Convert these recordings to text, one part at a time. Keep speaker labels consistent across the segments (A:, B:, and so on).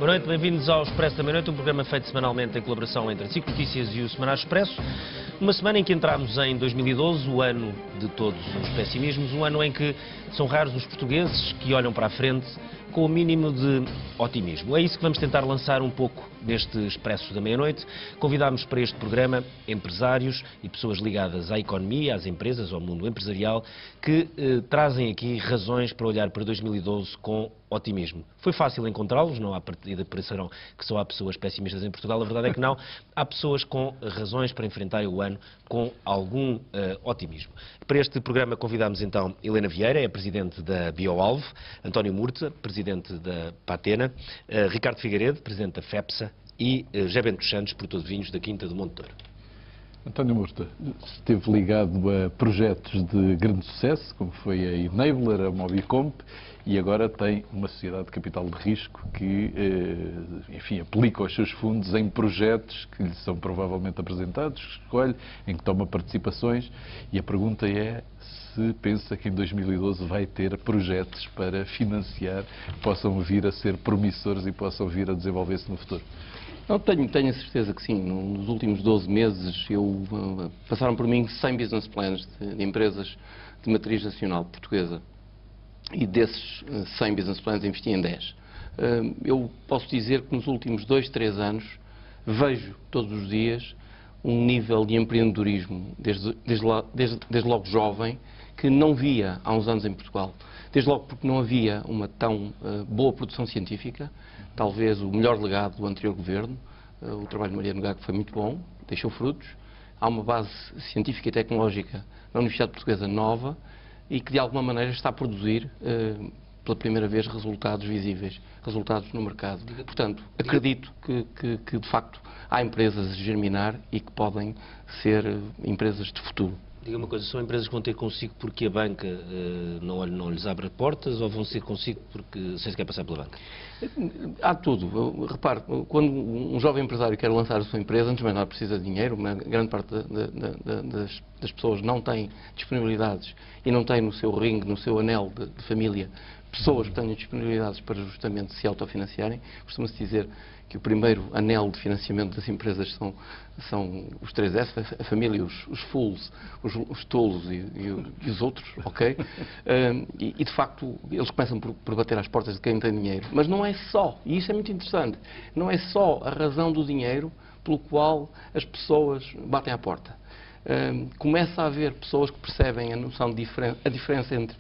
A: Boa noite, bem-vindos ao Expresso da Meia-Noite, um programa feito semanalmente em colaboração entre a SIC Notícias e o Semanário Expresso. Uma semana em que entramos em 2012, o ano de todos os pessimismos, um ano em que são raros os portugueses que olham para a frente com o mínimo de otimismo. É isso que vamos tentar lançar um pouco neste Expresso da Meia-Noite. Convidámos para este programa empresários e pessoas ligadas à economia, às empresas, ao mundo empresarial, que trazem aqui razões para olhar para 2012 com otimismo. Foi fácil encontrá-los, não há partida parecerão que só há pessoas pessimistas em Portugal, a verdade é que não. Há pessoas com razões para enfrentar o ano com algum otimismo. Para este programa convidámos então Helena Vieira, é presidente da BioAlve, António Murta, presidente da Patena, Ricardo Figueiredo, presidente da FEPSA e José Bento Santos, produtor de vinhos da Quinta do Monte Douro.
B: António Murta esteve ligado a projetos de grande sucesso, como foi a Enabler, a Mobicomp, e agora tem uma sociedade de capital de risco que, enfim, aplica os seus fundos em projetos que lhe são provavelmente apresentados, que escolhe, em que toma participações, e a pergunta é se pensa que em 2012 vai ter projetos para financiar, que possam vir a ser promissores e possam vir a desenvolver-se no futuro.
C: Não, tenho a certeza que sim. Nos últimos 12 meses passaram por mim 100 business plans de empresas de matriz nacional portuguesa. E desses 100 business plans investi em 10. Eu posso dizer que nos últimos 2, 3 anos vejo todos os dias um nível de empreendedorismo, desde logo jovem, que não via há uns anos em Portugal. Desde logo porque não havia uma tão boa produção científica, talvez o melhor legado do anterior governo. O trabalho de Maria Nogago foi muito bom, deixou frutos. Há uma base científica e tecnológica na Universidade Portuguesa nova e que de alguma maneira está a produzir pela primeira vez resultados visíveis, resultados no mercado. Portanto, acredito que de facto há empresas a germinar e que podem ser empresas de futuro.
A: Diga uma coisa, são empresas que vão ter consigo porque a banca não lhes abre portas ou vão ser consigo porque sem sequer passar pela banca?
C: Há tudo. Repare, quando um jovem empresário quer lançar a sua empresa, antes de mais nada precisa de dinheiro. Uma grande parte das pessoas não tem disponibilidades e não tem no seu ringue, no seu anel de família, pessoas que tenham disponibilidades para justamente se autofinanciarem. Costuma-se dizer que o primeiro anel de financiamento das empresas são os 3F, a família, os fools, os tolos e os outros, ok? E de facto eles começam por bater às portas de quem tem dinheiro. Mas não é só, e isso é muito interessante, não é só a razão do dinheiro pelo qual as pessoas batem à porta. Começa a haver pessoas que percebem a noção de a diferença entre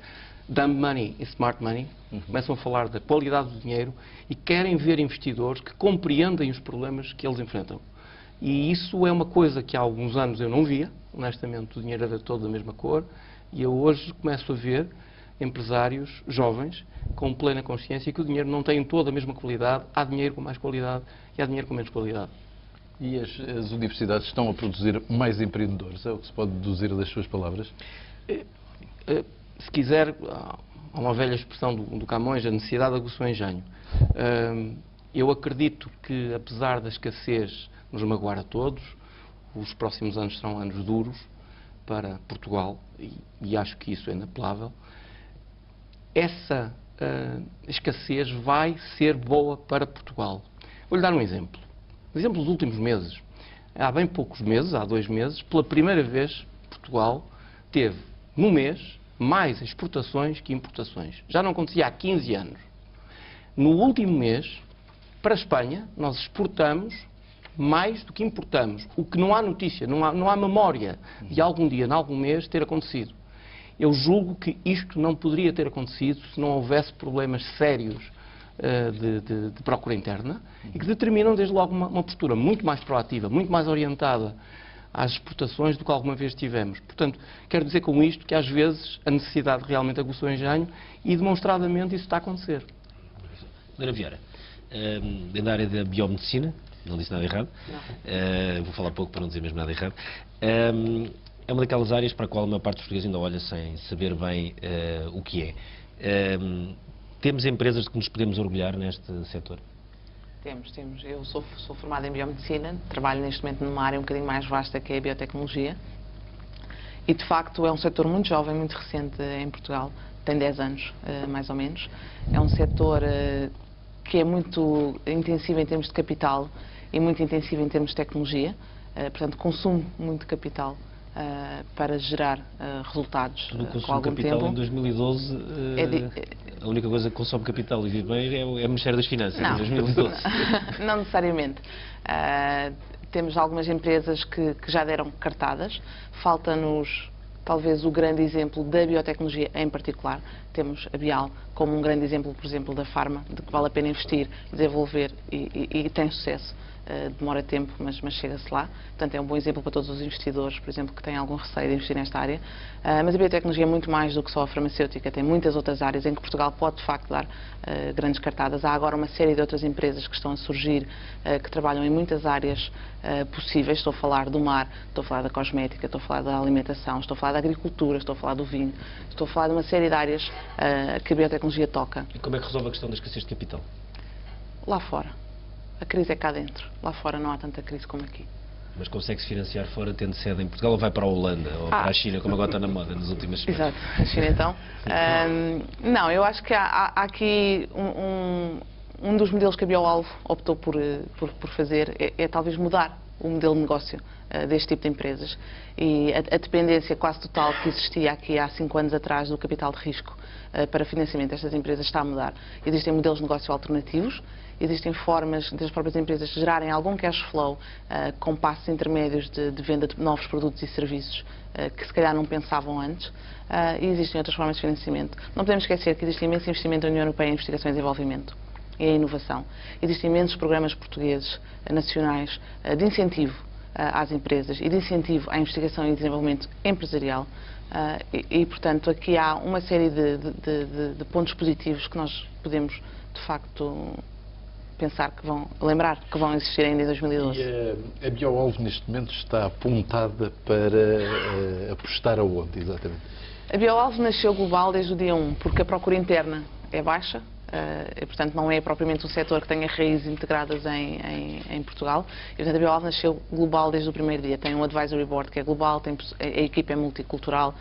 C: dumb money e smart money, começam a falar da qualidade do dinheiro e querem ver investidores que compreendem os problemas que eles enfrentam. E isso é uma coisa que há alguns anos eu não via, honestamente o dinheiro era todo da mesma cor, e eu hoje começo a ver empresários jovens com plena consciência que o dinheiro não tem toda a mesma qualidade, há dinheiro com mais qualidade e há dinheiro com menos qualidade.
B: E as universidades estão a produzir mais empreendedores, é o que se pode deduzir das suas palavras?
C: Se quiser, há uma velha expressão do Camões, a necessidade aguçou o engenho. Eu acredito que, apesar da escassez nos magoar a todos, os próximos anos serão anos duros para Portugal e acho que isso é inapelável. Essa escassez vai ser boa para Portugal. Vou-lhe dar um exemplo. Um exemplo dos últimos meses. Há bem poucos meses, há 2 meses, pela primeira vez, Portugal teve, no mês, mais exportações que importações. Já não acontecia há 15 anos. No último mês, para a Espanha, nós exportamos mais do que importamos. O que não há notícia, não há memória de algum dia, em algum mês, ter acontecido. Eu julgo que isto não poderia ter acontecido se não houvesse problemas sérios de procura interna e que determinam, desde logo, uma postura muito mais proativa, muito mais orientada às exportações do que alguma vez tivemos. Portanto, quero dizer com isto que às vezes a necessidade realmente aguçou o engenho e demonstradamente isso está a acontecer.
A: Helena Vieira, da área da biomedicina, não disse nada errado, vou falar pouco para não dizer mesmo nada errado, é uma daquelas áreas para a qual a maior parte dos portugueses ainda olha sem saber bem o que é. Temos empresas de que nos podemos orgulhar neste setor?
D: Temos. Eu sou formada em biomedicina, trabalho neste momento numa área um bocadinho mais vasta que é a biotecnologia e de facto é um setor muito jovem, muito recente em Portugal, tem 10 anos mais ou menos. É um setor que é muito intensiva em termos de capital e muito intensiva em termos de tecnologia, portanto consume muito capital para gerar resultados com algum
A: capital
D: tempo.
A: Em 2012, a única coisa que consome capital e vive bem é o Ministério das Finanças,
D: não,
A: em 2012.
D: Não necessariamente. Temos algumas empresas que já deram cartadas. Falta-nos, talvez, o grande exemplo da biotecnologia em particular. Temos a Bial como um grande exemplo, por exemplo, da farma, de que vale a pena investir, desenvolver e tem sucesso. Demora tempo, mas chega-se lá. Portanto, é um bom exemplo para todos os investidores, por exemplo, que têm algum receio de investir nesta área. Mas a biotecnologia é muito mais do que só a farmacêutica. Tem muitas outras áreas em que Portugal pode, de facto, dar grandes cartadas. Há agora uma série de outras empresas que estão a surgir, que trabalham em muitas áreas possíveis. Estou a falar do mar, estou a falar da cosmética, estou a falar da alimentação, estou a falar da agricultura, estou a falar do vinho, estou a falar de uma série de áreas que a biotecnologia toca.
A: E como é que resolve a questão da escassez de capital?
D: Lá fora. A crise é cá dentro. Lá fora não há tanta crise como aqui.
A: Mas consegue-se financiar fora tendo sede em Portugal ou vai para a Holanda ou para a China, como agora está na moda nas últimas semanas?
D: Exato, a China então. Não, eu acho que há aqui um dos modelos que a BioAlvo optou por fazer é talvez mudar o modelo de negócio deste tipo de empresas. E a dependência quase total que existia aqui há 5 anos atrás do capital de risco para financiamento destas empresas está a mudar. Existem modelos de negócio alternativos. Existem formas das próprias empresas gerarem algum cash flow com passos intermédios de venda de novos produtos e serviços que se calhar não pensavam antes. E existem outras formas de financiamento. Não podemos esquecer que existe imenso investimento da União Europeia em investigação e desenvolvimento e em inovação. Existem imensos programas portugueses, nacionais, de incentivo às empresas e de incentivo à investigação e desenvolvimento empresarial. Portanto, aqui há uma série de pontos positivos que nós podemos, de facto, pensar que lembrar que vão existir ainda em 2012.
B: E a BioAlvo neste momento está apontada para apostar aonde, exatamente?
D: A BioAlvo nasceu global desde o dia 1, porque a procura interna é baixa, e, portanto não é propriamente um setor que tenha raízes integradas em Portugal. E, portanto, a BioAlvo nasceu global desde o primeiro dia. Tem um advisory board que é global, a equipa é multicultural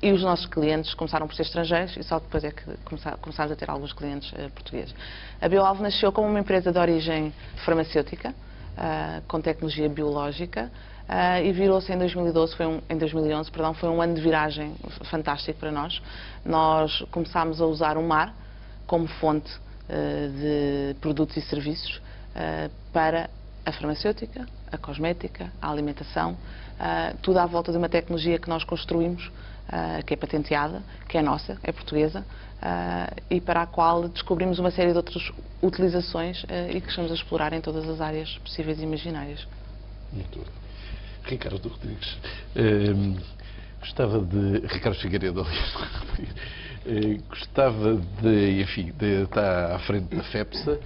D: e os nossos clientes começaram por ser estrangeiros e só depois é que começámos a ter alguns clientes portugueses. A BioAlvo nasceu como uma empresa de origem farmacêutica, com tecnologia biológica, e virou-se em 2011 foi um ano de viragem fantástico para nós. Nós começámos a usar o mar como fonte de produtos e serviços para a farmacêutica, a cosmética, a alimentação, tudo à volta de uma tecnologia que nós construímos, que é patenteada, que é nossa, é portuguesa, e para a qual descobrimos uma série de outras utilizações e que estamos a explorar em todas as áreas possíveis e imaginárias.
B: Muito bem. Ricardo Rodrigues, gostava de... Ricardo Figueiredo, gostava de estar à frente da FEPSA.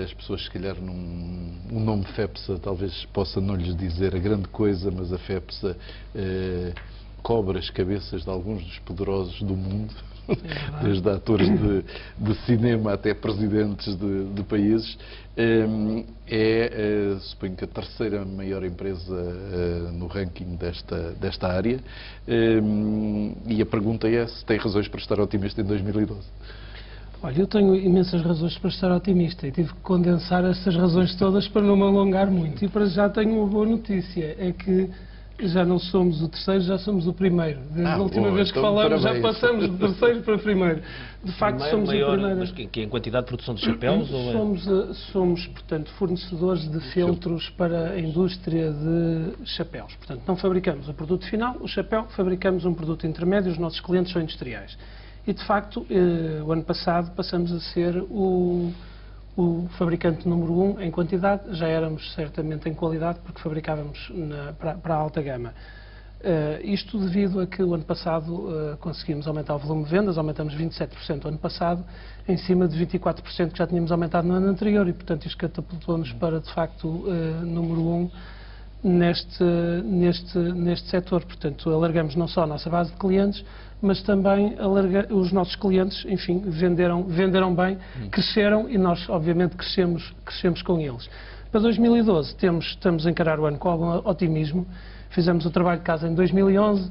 B: As pessoas, se calhar, o nome FEPSA talvez possa não lhes dizer a grande coisa, mas a FEPSA cobra as cabeças de alguns dos poderosos do mundo, desde atores de cinema até presidentes de países. Suponho que a terceira maior empresa no ranking desta área. E a pergunta é se tem razões para estar otimista em 2012.
E: Olha, eu tenho imensas razões para estar otimista e tive que condensar essas razões todas para não me alongar muito. E para já tenho uma boa notícia, é que já não somos o terceiro, já somos o primeiro. Desde a última vez que falamos, já passamos do terceiro para o primeiro. De facto, somos o primeiro.
A: Mas que em quantidade de produção de chapéus?
E: Somos, portanto, fornecedores de feltros para a indústria de chapéus. Portanto, não fabricamos o produto final, o chapéu, fabricamos um produto intermédio, os nossos clientes são industriais. E, de facto, o ano passado passamos a ser o fabricante número 1 em quantidade, já éramos certamente em qualidade porque fabricávamos para a alta gama. Isto devido a que o ano passado conseguimos aumentar o volume de vendas, aumentamos 27% o ano passado, em cima de 24% que já tínhamos aumentado no ano anterior e, portanto, isto catapultou-nos para, de facto, número 1 neste setor. Portanto, alargamos não só a nossa base de clientes, mas também os nossos clientes, enfim, venderam bem, cresceram e nós, obviamente, crescemos com eles. Para 2012, estamos a encarar o ano com algum otimismo. Fizemos o trabalho de casa em 2011,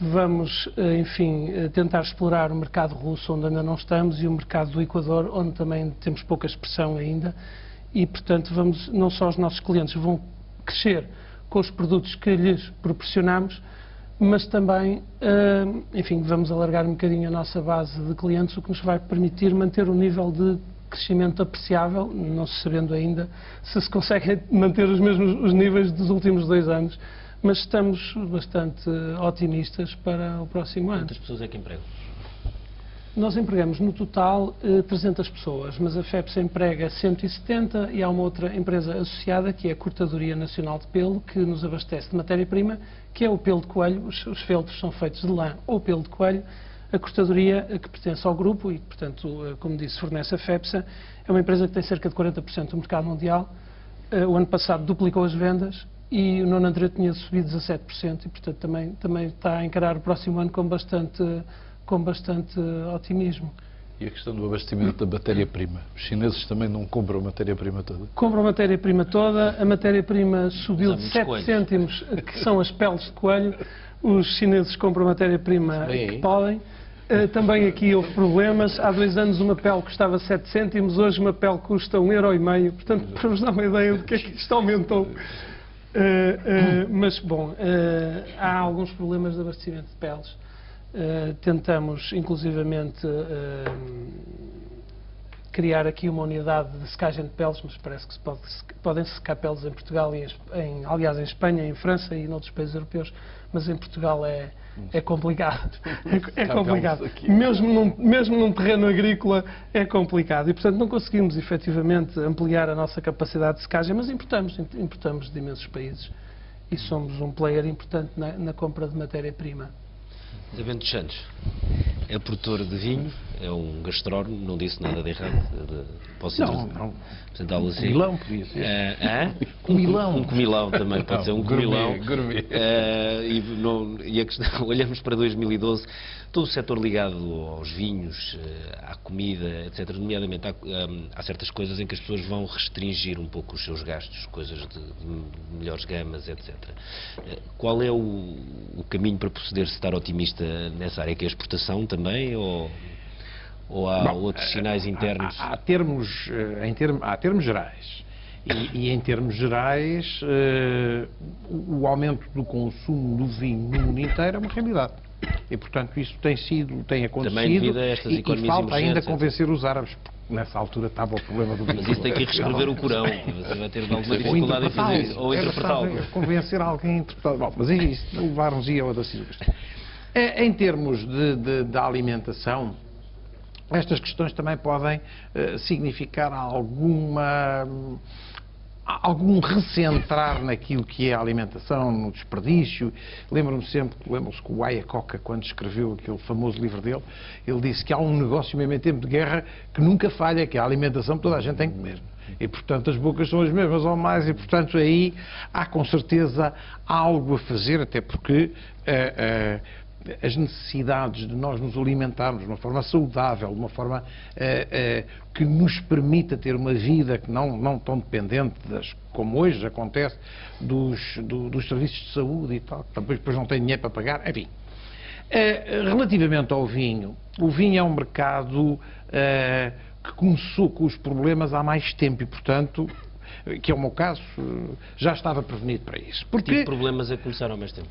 E: Vamos, enfim, tentar explorar o mercado russo, onde ainda não estamos, e o mercado do Equador, onde também temos pouca expressão ainda. E, portanto, não só os nossos clientes vão crescer com os produtos que lhes proporcionamos, mas também, enfim, vamos alargar um bocadinho a nossa base de clientes, o que nos vai permitir manter um nível de crescimento apreciável, não se sabendo ainda se conseguem manter os níveis dos últimos 2 anos, mas estamos bastante otimistas para o próximo ano.
A: Quantas pessoas é que empregam?
E: Nós empregamos no total 300 pessoas, mas a FEPSA emprega 170 e há uma outra empresa associada, que é a Cortadoria Nacional de Pelo, que nos abastece de matéria-prima, que é o pelo de coelho. Os feltros são feitos de lã ou pelo de coelho. A Cortadoria, que pertence ao grupo e, portanto, como disse, fornece a FEPSA, é uma empresa que tem cerca de 40% do mercado mundial. O ano passado duplicou as vendas e no ano anterior tinha subido 17% e, portanto, também está a encarar o próximo ano com bastante otimismo.
B: E a questão do abastecimento da matéria-prima? Os chineses também não compram a matéria-prima toda?
E: Compram a matéria-prima toda. A matéria-prima subiu de 7
A: coelhos.
E: cêntimos, que são as peles de coelho. Os chineses compram a matéria-prima que podem. Também aqui houve problemas. Há 2 anos uma pele custava 7 cêntimos, hoje uma pele custa 1,5 €. Portanto, para vos dar uma ideia de que é que isto aumentou. Mas, bom, há alguns problemas de abastecimento de peles. Tentamos, inclusivamente, criar aqui uma unidade de secagem de peles, mas parece que podem secar peles em Portugal, aliás, em Espanha, em França e noutros países europeus, mas em Portugal é complicado. É complicado. Mesmo num terreno agrícola é complicado. E, portanto, não conseguimos, efetivamente, ampliar a nossa capacidade de secagem, mas importamos de imensos países e somos um player importante na compra de matéria-prima.
A: Zé Bento dos Santos é produtor de vinho, é um gastrónomo, não disse nada de errado. Posso apresentá-lo assim?
F: Comilão, podia ser.
A: Comilão. Um comilão também, pode ser um comilão.
B: Gourmet.
A: E a questão, olhamos para 2012, todo o setor ligado aos vinhos, à comida, etc. Nomeadamente, há certas coisas em que as pessoas vão restringir um pouco os seus gastos, coisas de melhores gamas, etc. Qual é o caminho para poder estar otimista nessa área? Que é a exportação também? Ou há outros sinais internos?
F: Há termos gerais. E em termos gerais, o aumento do consumo do vinho no mundo inteiro é uma realidade. E, portanto, isso tem acontecido.
A: Também devido a estas economias
F: e falta ainda
A: emergentes,
F: convencer os árabes, porque nessa altura estava o problema do vinho.
A: Mas isso tem que reescrever o Corão. Você vai ter alguma dificuldade em fazer isso. Ou interpretá-lo.
F: Convencer alguém a interpretar. Bom, mas isso levar-nos-ia ao da Silvestre. Em termos de alimentação, estas questões também podem significar algum recentrar naquilo que é a alimentação, no desperdício. Lembro-me que o Ayacoca, quando escreveu aquele famoso livro dele, ele disse que há um negócio mesmo em tempo de guerra que nunca falha, que é a alimentação que toda a gente tem que comer. E, portanto, as bocas são as mesmas ou mais, e, portanto, aí há com certeza algo a fazer, até porque as necessidades de nós nos alimentarmos de uma forma saudável, de uma forma que nos permita ter uma vida que não tão dependente, como hoje acontece, dos serviços de saúde e tal, depois não tem dinheiro para pagar, enfim. Relativamente ao vinho, o vinho é um mercado que começou com os problemas há mais tempo e, portanto, que é o meu caso, já estava prevenido para isso.
A: Que tipo de problemas é que começaram há mais tempo?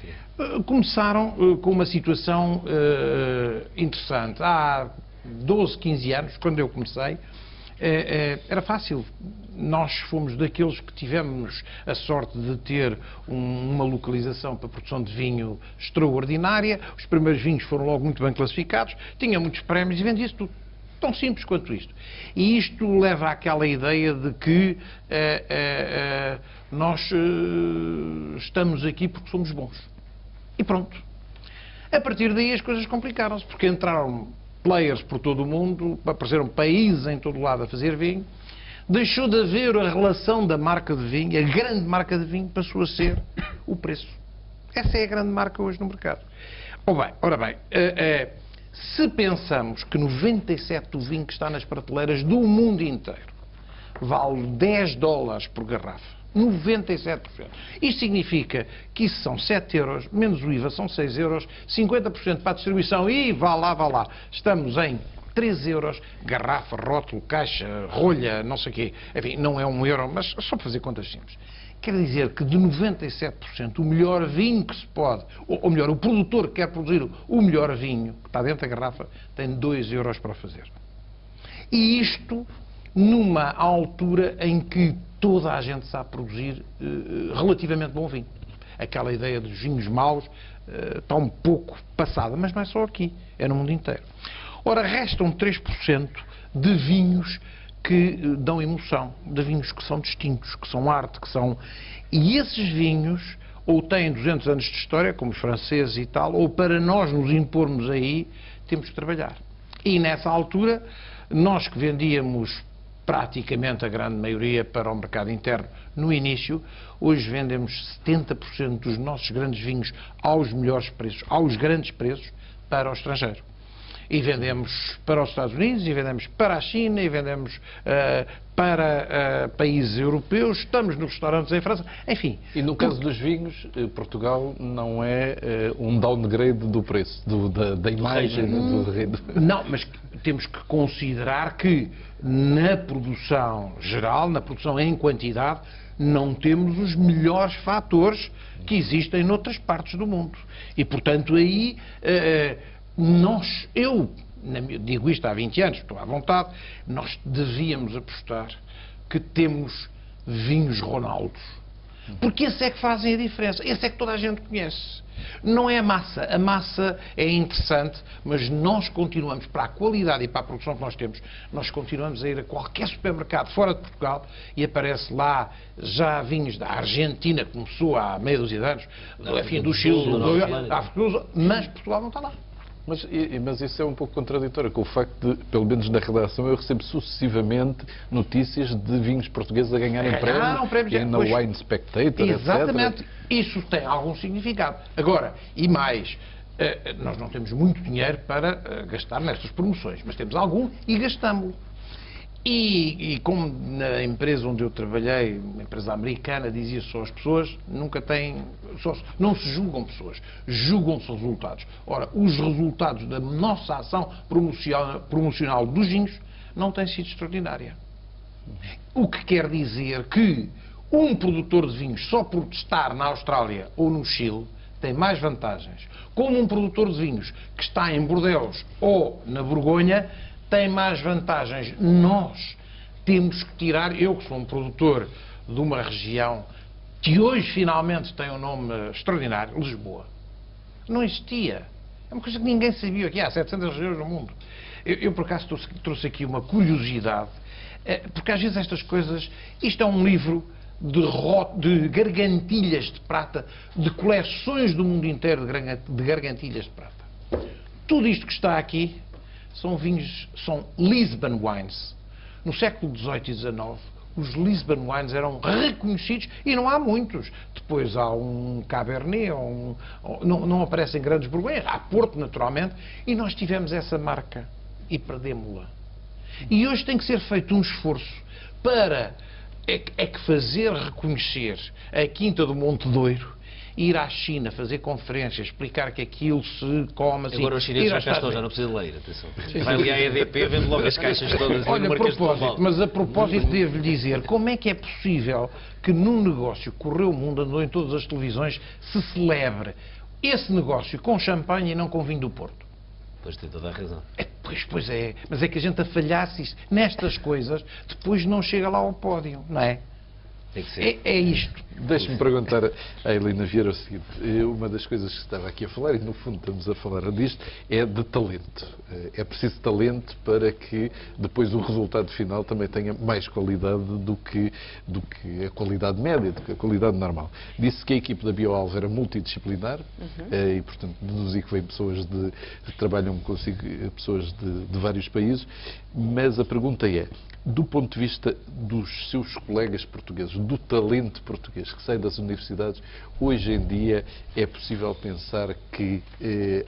F: Começaram com uma situação interessante. Há 12, 15 anos, quando eu comecei, era fácil. Nós fomos daqueles que tivemos a sorte de ter uma localização para a produção de vinho extraordinária. Os primeiros vinhos foram logo muito bem classificados, tinha muitos prémios e vendia-se tudo. Tão simples quanto isto. E isto leva àquela ideia de que nós estamos aqui porque somos bons. E pronto. A partir daí as coisas complicaram-se, porque entraram players por todo o mundo, apareceram países em todo o lado a fazer vinho, deixou de haver a relação da marca de vinho, a grande marca de vinho passou a ser o preço. Essa é a grande marca hoje no mercado. Ora bem, se pensamos que 97% do vinho que está nas prateleiras do mundo inteiro vale $10 por garrafa, 97%. Isto significa que isso são 7 euros, menos o IVA são 6 euros, 50% para a distribuição e vá lá. Estamos em 3 euros, garrafa, rótulo, caixa, rolha, não sei o quê. Enfim, não é 1 euro, mas só para fazer contas simples. Quer dizer que de 97%, o melhor vinho que se pode, ou melhor, o produtor que quer produzir o melhor vinho, que está dentro da garrafa, tem 2 euros para fazer. E isto numa altura em que toda a gente sabe produzir relativamente bom vinho. Aquela ideia dos vinhos maus está um pouco passada, mas não é só aqui, é no mundo inteiro. Ora, restam 3% de vinhos que dão emoção, de vinhos que são distintos, que são arte, que são... E esses vinhos ou têm 200 anos de história, como os franceses e tal, ou para nós nos impormos aí, temos que trabalhar. E nessa altura, nós que vendíamos praticamente a grande maioria para o mercado interno no início, hoje vendemos 70% dos nossos grandes vinhos aos melhores preços, aos grandes preços, para o estrangeiro. E vendemos para os Estados Unidos, e vendemos para a China, e vendemos para países europeus, estamos nos restaurantes em França, enfim.
B: E no caso dos vinhos, Portugal não é um downgrade do preço, da imagem do reino.
F: Não, mas temos que considerar que na produção geral, na produção em quantidade, não temos os melhores fatores que existem noutras partes do mundo. E, portanto, aí... eu digo isto há 20 anos, estou à vontade, nós devíamos apostar que temos vinhos Ronaldos. Porque esse é que fazem a diferença, esse é que toda a gente conhece. Não é a massa é interessante, mas nós continuamos, para a qualidade e para a produção que nós temos, nós continuamos a ir a qualquer supermercado fora de Portugal e aparece lá já vinhos da Argentina, que começou há meia dúzia de anos, enfim, do Chile, mas Portugal não está lá.
B: Mas isso é um pouco contraditório com o facto de, pelo menos na redação, eu recebo sucessivamente notícias de vinhos portugueses a ganharem prémios na Wine Spectator,
F: exatamente.
B: etc.
F: Isso tem algum significado. Agora, e mais, nós não temos muito dinheiro para gastar nestas promoções, mas temos algum e gastamos-lo. E como na empresa onde eu trabalhei, uma empresa americana, dizia só as pessoas não se julgam pessoas, julgam-se resultados. Ora, os resultados da nossa ação promocional dos vinhos não têm sido extraordinária. O que quer dizer que um produtor de vinhos, só por estar na Austrália ou no Chile, tem mais vantagens. Como um produtor de vinhos que está em Bordeaux ou na Borgonha, tem mais vantagens. Nós temos que tirar, eu que sou um produtor de uma região que hoje finalmente tem um nome extraordinário, Lisboa. Não existia. É uma coisa que ninguém sabia aqui. Há 700 regiões no mundo. Eu por acaso trouxe aqui uma curiosidade, porque às vezes estas coisas... Isto é um livro de gargantilhas de prata, de coleções do mundo inteiro de gargantilhas de prata. Tudo isto que está aqui são vinhos, são Lisbon Wines. No século XVIII e XIX, os Lisbon Wines eram reconhecidos, e não há muitos. Depois há um Cabernet, não aparecem grandes Borgonhas, há Porto, naturalmente, e nós tivemos essa marca e perdemos-la. E hoje tem que ser feito um esforço para fazer reconhecer a Quinta do Monte Douro, ir à China, fazer conferências, explicar que aquilo se come assim.
A: Agora os chineses já cá estão, já não precisa de ler, atenção. Vai ali à EDP, vende logo as caixas todas.
F: Olha, a propósito, devo-lhe dizer, como é que é possível que num negócio que correu o mundo, andou em todas as televisões, se celebre esse negócio com champanhe e não com vinho do Porto?
A: Pois tem toda a razão.
F: Pois é, mas é que a gente a falhasse nestas coisas, depois não chega lá ao pódio, não é?
A: Tem que ser.
F: É isto.
B: Deixe-me perguntar à Helena Vieira o seguinte. Uma das coisas que estava aqui a falar, e no fundo estamos a falar disto, é de talento. É preciso talento para que depois o resultado final também tenha mais qualidade do que a qualidade média, do que a qualidade normal. Disse que a equipe da BioAlva era multidisciplinar e, portanto, deduzi que vem pessoas que trabalham consigo, pessoas de vários países, mas a pergunta é, do ponto de vista dos seus colegas portugueses, do talento português que sai das universidades, hoje em dia é possível pensar que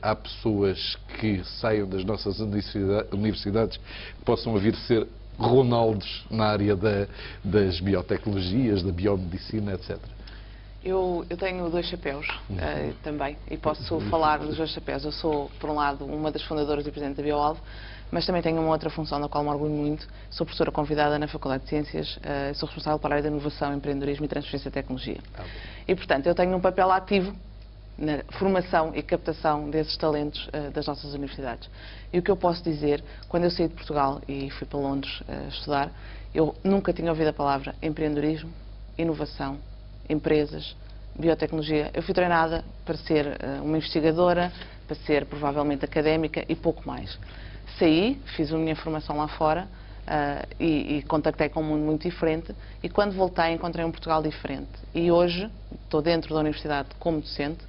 B: há pessoas que saiam das nossas universidades que possam vir ser Ronaldos na área das biotecnologias, da biomedicina, etc.
D: Eu tenho 2 chapéus também, e posso falar dos 2 chapéus. Eu sou, por um lado, uma das fundadoras e presidente da BioAlvo, mas também tenho uma outra função da qual me orgulho muito. Sou professora convidada na Faculdade de Ciências, sou responsável pela área da inovação, empreendedorismo e transferência de tecnologia. E, portanto, eu tenho um papel ativo na formação e captação desses talentos das nossas universidades. E o que eu posso dizer, quando eu saí de Portugal e fui para Londres estudar, eu nunca tinha ouvido a palavra empreendedorismo, inovação, empresas, biotecnologia. Eu fui treinada para ser uma investigadora, para ser provavelmente académica e pouco mais. Saí, fiz a minha formação lá fora e contactei com um mundo muito diferente, e quando voltei encontrei um Portugal diferente. E hoje estou dentro da universidade como docente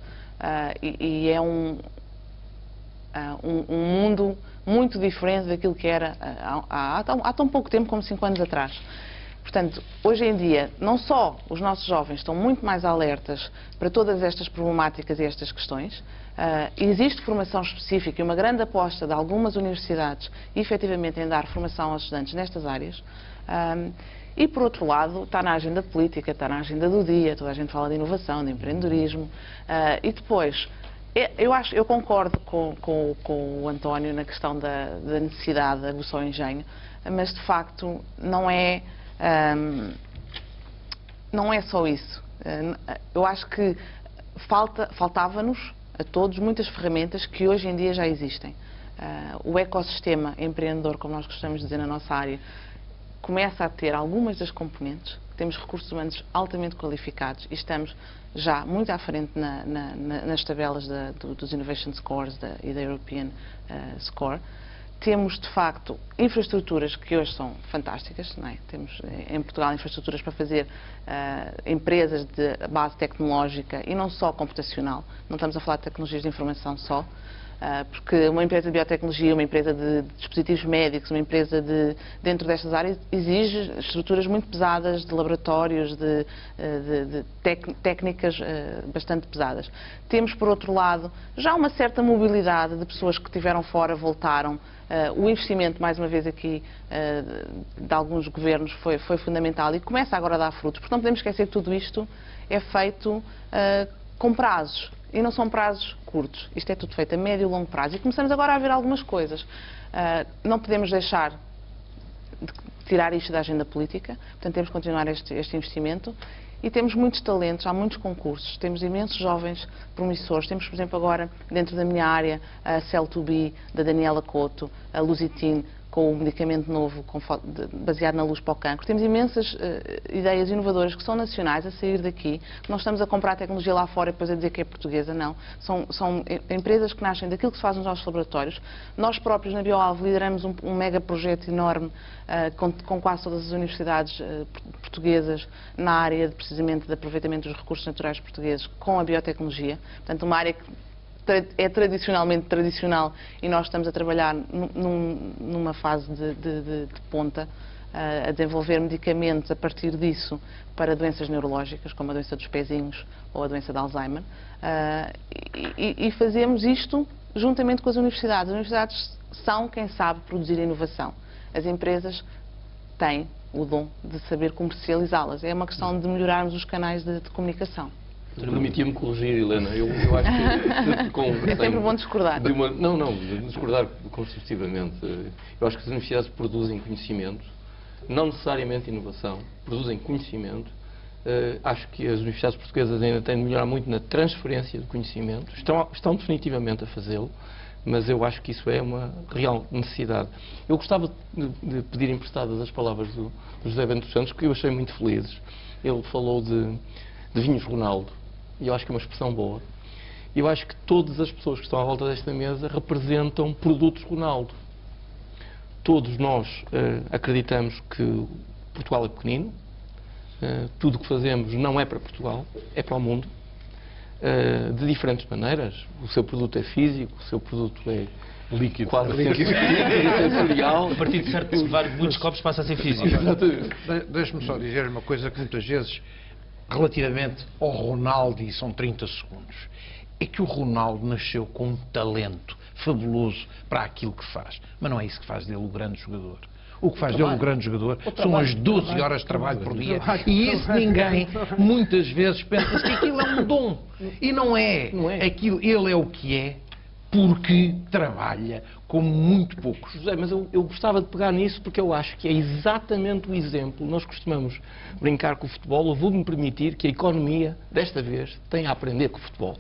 D: e é um mundo muito diferente daquilo que era há tão pouco tempo como 5 anos atrás. Portanto, hoje em dia, não só os nossos jovens estão muito mais alertas para todas estas problemáticas e estas questões, existe formação específica e uma grande aposta de algumas universidades, efetivamente, em dar formação aos estudantes nestas áreas. E, por outro lado, está na agenda política, está na agenda do dia, toda a gente fala de inovação, de empreendedorismo. E depois, eu concordo com o António na questão da necessidade de aguçar o engenho, mas, de facto, não é só isso. Eu acho que faltava-nos a todos muitas ferramentas que hoje em dia já existem. O ecossistema empreendedor, como nós gostamos de dizer na nossa área, começa a ter algumas das componentes. Temos recursos humanos altamente qualificados e estamos já muito à frente nas tabelas dos Innovation Scores e da European Score. Temos, de facto, infraestruturas que hoje são fantásticas, não é? Temos em Portugal infraestruturas para fazer empresas de base tecnológica e não só computacional. Não estamos a falar de tecnologias de informação só, porque uma empresa de biotecnologia, uma empresa de dispositivos médicos, uma empresa dentro destas áreas exige estruturas muito pesadas de laboratórios, de técnicas bastante pesadas. Temos, por outro lado, já uma certa mobilidade de pessoas que estiveram fora, voltaram. O investimento, mais uma vez aqui, de alguns governos foi fundamental e começa agora a dar frutos. Porque não podemos esquecer que tudo isto é feito com prazos. E não são prazos curtos. Isto é tudo feito a médio e longo prazo. E começamos agora a ver algumas coisas. Não podemos deixar de tirar isto da agenda política. Portanto, temos que continuar este investimento. E temos muitos talentos, há muitos concursos, temos imensos jovens promissores. Temos, por exemplo, agora, dentro da minha área, a Cell2B, da Daniela Couto, a Lusitin, com o medicamento novo baseado na luz para o cancro. Temos imensas ideias inovadoras que são nacionais a sair daqui. Não estamos a comprar tecnologia lá fora e depois a dizer que é portuguesa, não. São empresas que nascem daquilo que se faz nos nossos laboratórios. Nós próprios, na BioAlvo, lideramos um mega projeto enorme com quase todas as universidades portuguesas na área, precisamente, de aproveitamento dos recursos naturais portugueses com a biotecnologia. Portanto, uma área que é tradicionalmente tradicional e nós estamos a trabalhar numa fase de ponta, a desenvolver medicamentos a partir disso para doenças neurológicas, como a doença dos pezinhos ou a doença de Alzheimer. E fazemos isto juntamente com as universidades. As universidades são quem sabe produzir inovação. As empresas têm o dom de saber comercializá-las. É uma questão de melhorarmos os canais de comunicação.
C: Permitia-me corrigir, Helena. Eu acho que...
D: É sempre bom discordar.
C: Não, discordar construtivamente. Eu acho que as universidades produzem conhecimento, não necessariamente inovação, produzem conhecimento. Acho que as universidades portuguesas ainda têm de melhorar muito na transferência de conhecimento. Estão definitivamente a fazê-lo, mas eu acho que isso é uma real necessidade. Eu gostava de pedir emprestadas as palavras do José Bento Santos, que eu achei muito felizes. Ele falou de vinhos Ronaldo. E eu acho que é uma expressão boa. E eu acho que todas as pessoas que estão à volta desta mesa representam produtos Ronaldo. Todos nós acreditamos que Portugal é pequenino. Tudo o que fazemos não é para Portugal, é para o mundo. De diferentes maneiras. O seu produto é físico, o seu produto é
B: líquido,
C: quase sensorial.
A: A partir de certo muitos copos passa a ser físico.
F: Deixe-me só dizer uma coisa que muitas vezes, relativamente ao Ronaldo, e são 30 segundos, é que o Ronaldo nasceu com um talento fabuloso para aquilo que faz. Mas não é isso que faz dele o grande jogador. O que faz dele um grande jogador são as 12 horas de trabalho por dia. E isso ninguém, muitas vezes, pensa que aquilo é um dom. E não é. Aquilo, ele é o que é porque trabalha como muito poucos.
C: José, mas eu gostava de pegar nisso porque eu acho que é exatamente o exemplo. Nós costumamos brincar com o futebol. Eu vou-me permitir que a economia, desta vez, tenha a aprender com o futebol.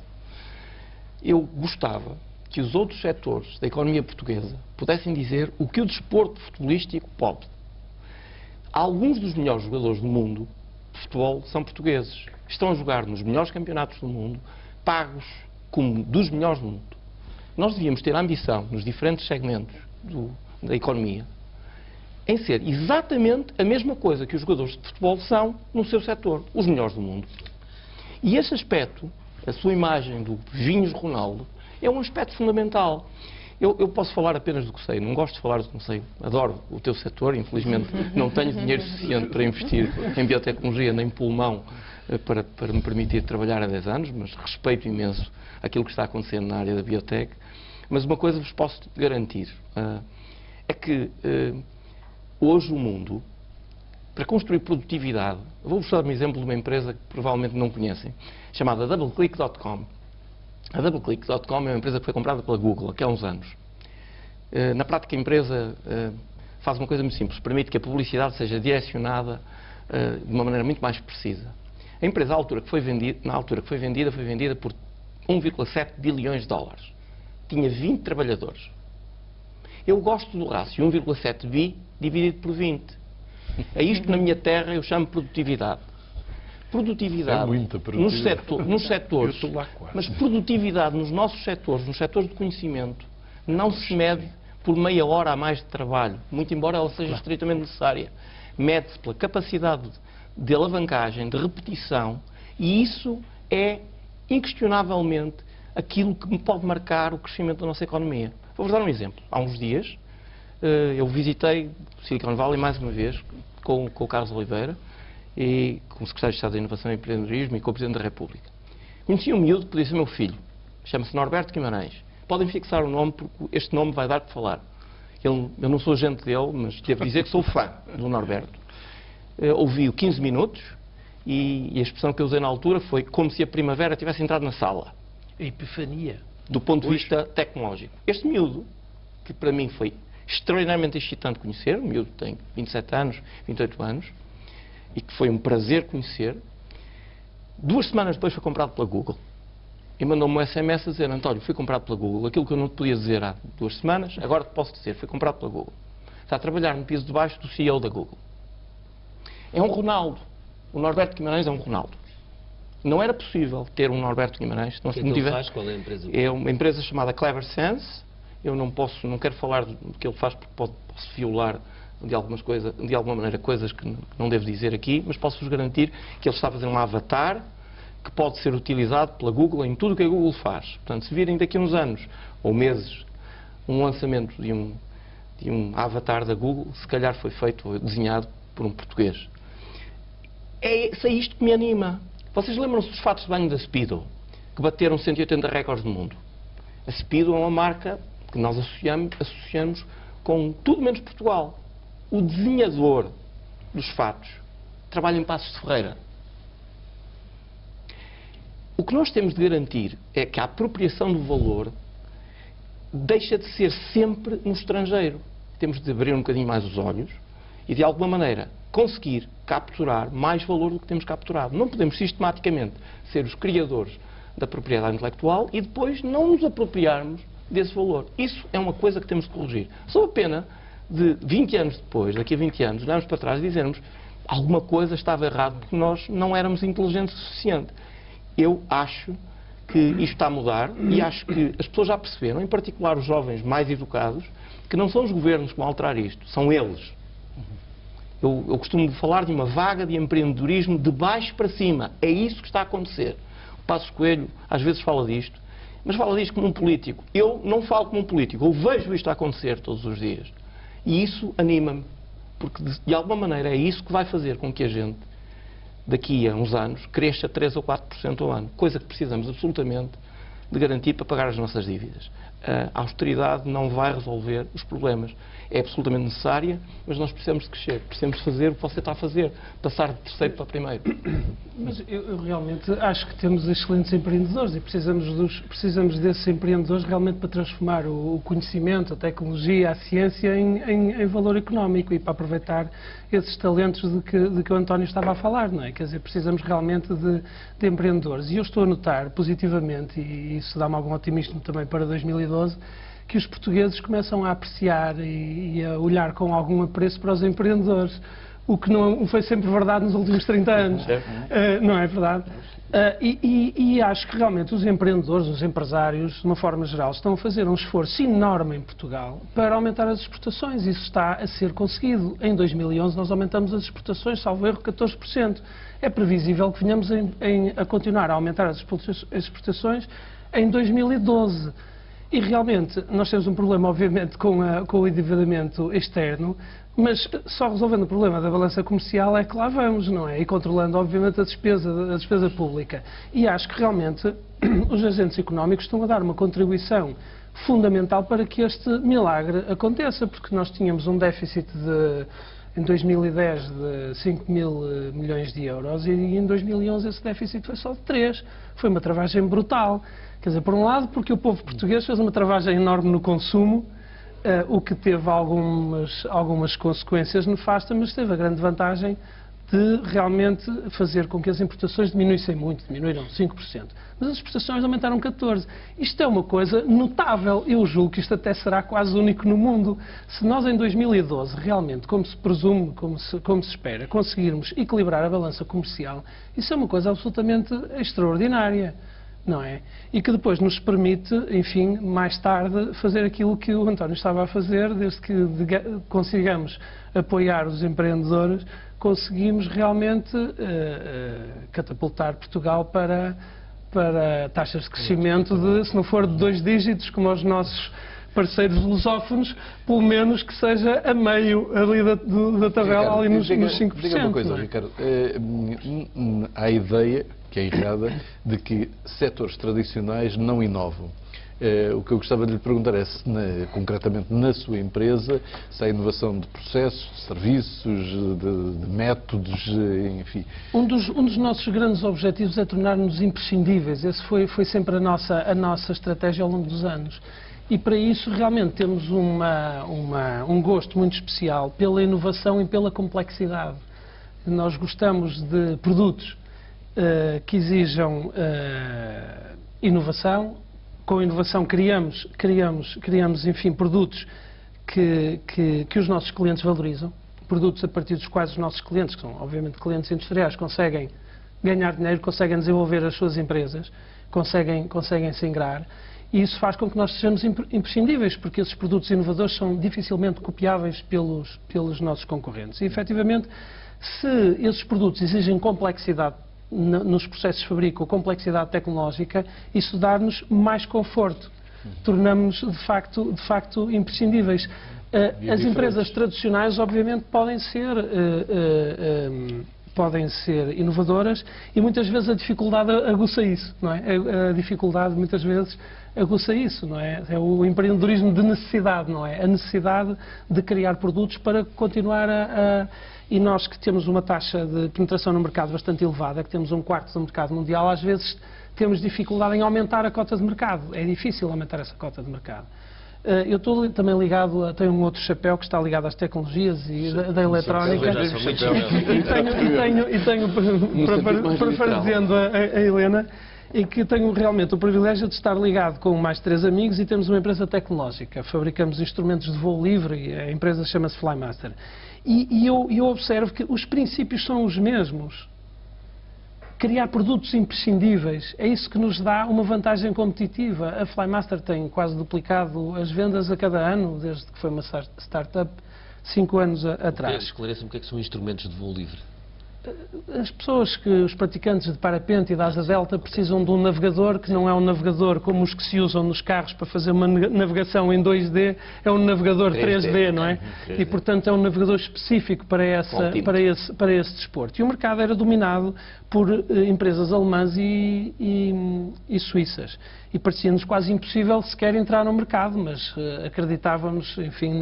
C: Eu gostava que os outros setores da economia portuguesa pudessem dizer o que o desporto futebolístico pode. Alguns dos melhores jogadores do mundo de futebol são portugueses. Estão a jogar nos melhores campeonatos do mundo, pagos como dos melhores do mundo. Nós devíamos ter a ambição, nos diferentes segmentos da economia, em ser exatamente a mesma coisa que os jogadores de futebol são no seu setor, os melhores do mundo. E esse aspecto, a sua imagem do Vinhos Ronaldo, é um aspecto fundamental. Eu posso falar apenas do que sei, não gosto de falar do que não sei. Adoro o teu setor, infelizmente não tenho dinheiro suficiente para investir em biotecnologia nem pulmão para me permitir trabalhar há 10 anos, mas respeito imenso aquilo que está acontecendo na área da biotech. Mas uma coisa vos posso garantir, é que hoje o mundo, para construir produtividade, vou-vos dar um exemplo de uma empresa que provavelmente não conhecem, chamada DoubleClick.com. A DoubleClick.com é uma empresa que foi comprada pela Google há uns anos. Na prática, a empresa faz uma coisa muito simples, permite que a publicidade seja direcionada de uma maneira muito mais precisa. A empresa, na altura que foi vendida por 1,7 bilhões de dólares. Tinha 20 trabalhadores. Eu gosto do rácio 1,7 bi dividido por 20. É isto na minha terra eu chamo produtividade. Produtividade,
B: é muita produtividade.
C: Nos setores, mas produtividade nos nossos setores, nos setores de conhecimento, não se mede por meia hora a mais de trabalho, muito embora ela seja estritamente necessária. Mede-se pela capacidade de alavancagem, de repetição, e isso é inquestionavelmente aquilo que pode marcar o crescimento da nossa economia. Vou-vos dar um exemplo. Há uns dias eu visitei Silicon Valley mais uma vez com o Carlos Oliveira e com o Secretário de Estado da Inovação e Empreendedorismo e com o Presidente da República. Conheci um miúdo que podia ser meu filho. Chama-se Norberto Guimarães. Podem fixar o nome porque este nome vai dar de falar. Eu não sou agente dele, mas devo dizer que sou fã do Norberto. Ouvi-o 15 minutos e a expressão que eu usei na altura foi como se a primavera tivesse entrado na sala.
F: A epifania.
C: Do ponto de vista tecnológico. Este miúdo, que para mim foi extraordinariamente excitante conhecer, o miúdo tem 27 anos, 28 anos, e que foi um prazer conhecer, 2 semanas depois foi comprado pela Google. E mandou-me um SMS a dizer: António, fui comprado pela Google. Aquilo que eu não te podia dizer há 2 semanas, agora te posso dizer, fui comprado pela Google. Está a trabalhar no piso de baixo do CEO da Google. É um Ronaldo. O Norberto Guimarães é um Ronaldo. Não era possível ter um Norberto Guimarães.
A: O que é que ele faz? Qual é a empresa?
C: É uma empresa chamada Clever Sense. Eu não quero falar do que ele faz porque posso violar de alguma maneira coisas que não devo dizer aqui, mas posso-vos garantir que ele está a fazer um avatar que pode ser utilizado pela Google em tudo o que a Google faz. Portanto, se virem daqui a uns anos ou meses um lançamento de um avatar da Google, se calhar foi feito ou desenhado por um português. É isto que me anima. Vocês lembram-se dos fatos de banho da Speedo, que bateram 180 recordes do mundo? A Speedo é uma marca que nós associamos com tudo menos Portugal. O desenhador dos fatos trabalha em Passos de Ferreira. O que nós temos de garantir é que a apropriação do valor deixa de ser sempre no estrangeiro. Temos de abrir um bocadinho mais os olhos e, de alguma maneira, conseguir capturar mais valor do que temos capturado. Não podemos sistematicamente ser os criadores da propriedade intelectual e depois não nos apropriarmos desse valor. Isso é uma coisa que temos de corrigir. Só a pena de 20 anos depois, daqui a 20 anos, olharmos para trás e dizermos alguma coisa estava errado porque nós não éramos inteligentes o suficiente. Eu acho que isto está a mudar e acho que as pessoas já perceberam, em particular os jovens mais educados, que não são os governos que vão alterar isto, são eles. Eu costumo falar de uma vaga de empreendedorismo de baixo para cima. É isso que está a acontecer. O Passos Coelho às vezes fala disto, mas fala disto como um político. Eu não falo como um político, eu vejo isto a acontecer todos os dias. E isso anima-me, porque de alguma maneira é isso que vai fazer com que a gente, daqui a uns anos, cresça 3 ou 4% ao ano. Coisa que precisamos absolutamente de garantir para pagar as nossas dívidas. A austeridade não vai resolver os problemas. É absolutamente necessária, mas nós precisamos de crescer, precisamos de fazer o que você está a fazer, passar de terceiro para primeiro.
E: Mas eu realmente acho que temos excelentes empreendedores e precisamos desses empreendedores realmente para transformar o conhecimento, a tecnologia, a ciência em valor económico e para aproveitar esses talentos de que o António estava a falar, não é? Quer dizer, precisamos realmente de empreendedores. E eu estou a notar positivamente, e isso dá-me algum otimismo também para 2012, que os portugueses começam a apreciar e a olhar com algum apreço para os empreendedores, o que não foi sempre verdade nos últimos 30 anos. Não é verdade? E acho que realmente os empreendedores, os empresários, de uma forma geral, estão a fazer um esforço enorme em Portugal para aumentar as exportações. Isso está a ser conseguido. Em 2011 nós aumentamos as exportações, salvo erro, 14%. É previsível que venhamos a continuar a aumentar as exportações em 2012. E realmente nós temos um problema, obviamente, com o endividamento externo, mas só resolvendo o problema da balança comercial é que lá vamos, não é? E controlando, obviamente, a despesa pública. E acho que realmente os agentes económicos estão a dar uma contribuição fundamental para que este milagre aconteça, porque nós tínhamos um déficit em 2010 de 5 mil milhões de euros e em 2011 esse déficit foi só de 3. Foi uma travagem brutal. Quer dizer, por um lado, porque o povo português fez uma travagem enorme no consumo, o que teve algumas consequências nefastas, mas teve a grande vantagem de realmente fazer com que as importações diminuíssem muito, diminuíram 5%. Mas as exportações aumentaram 14%. Isto é uma coisa notável. Eu julgo que isto até será quase único no mundo. Se nós em 2012 realmente, como se presume, como se espera, conseguirmos equilibrar a balança comercial, isso é uma coisa absolutamente extraordinária. Não é? E que depois nos permite, enfim, mais tarde, fazer aquilo que o António estava a fazer, desde que consigamos apoiar os empreendedores, conseguimos realmente catapultar Portugal para taxas de crescimento se não for de 2 dígitos, como os nossos parceiros lusófonos, pelo menos que seja a meio ali da tabela, ali nos 5%.
B: Diga uma coisa, Ricardo. Há a ideia, que é errada, de que setores tradicionais não inovam. O que eu gostava de lhe perguntar é se, concretamente na sua empresa, se há inovação de processos, de serviços, de métodos, enfim. Um
E: dos nossos grandes objetivos é tornar-nos imprescindíveis. Esse foi sempre a nossa estratégia ao longo dos anos. E para isso realmente temos um gosto muito especial pela inovação e pela complexidade. Nós gostamos de produtos que exijam inovação. Com a inovação criamos enfim, produtos que os nossos clientes valorizam, produtos a partir dos quais os nossos clientes, que são obviamente clientes industriais, conseguem ganhar dinheiro, conseguem desenvolver as suas empresas, conseguem se ingrar, e isso faz com que nós sejamos imprescindíveis, porque esses produtos inovadores são dificilmente copiáveis pelos nossos concorrentes. E, efetivamente, se esses produtos exigem complexidade nos processos de fabrico, ou complexidade tecnológica, isso dá-nos mais conforto. Tornamos-nos, de facto, imprescindíveis. As empresas tradicionais, obviamente, podem ser inovadoras e muitas vezes a dificuldade aguça isso, não é? A dificuldade muitas vezes aguça isso, não é? É o empreendedorismo de necessidade, não é? A necessidade de criar produtos para continuar E nós que temos uma taxa de penetração no mercado bastante elevada, que temos 1/4 do mercado mundial, às vezes temos dificuldade em aumentar a cota de mercado. É difícil aumentar essa cota de mercado. Eu estou também ligado, tenho um outro chapéu que está ligado às tecnologias e da eletrónica. E tenho parafraseando a Helena, e que tenho realmente o privilégio de estar ligado com mais 3 amigos e temos uma empresa tecnológica. Fabricamos instrumentos de voo livre e a empresa chama-se Flymaster. E eu observo que os princípios são os mesmos. Criar produtos imprescindíveis, é isso que nos dá uma vantagem competitiva. A Flymaster tem quase duplicado as vendas a cada ano, desde que foi uma startup 5 anos atrás.
A: Esclareça-me o que é que são instrumentos de voo livre.
E: as pessoas, os praticantes de parapente e da asa delta precisam de um navegador que não é um navegador como os que se usam nos carros para fazer uma navegação em 2D, é um navegador 3D, não é? 3D. E, portanto, é um navegador específico para esse desporto. E o mercado era dominado por empresas alemãs e suíças. E parecia-nos quase impossível sequer entrar no mercado, mas acreditávamos, enfim,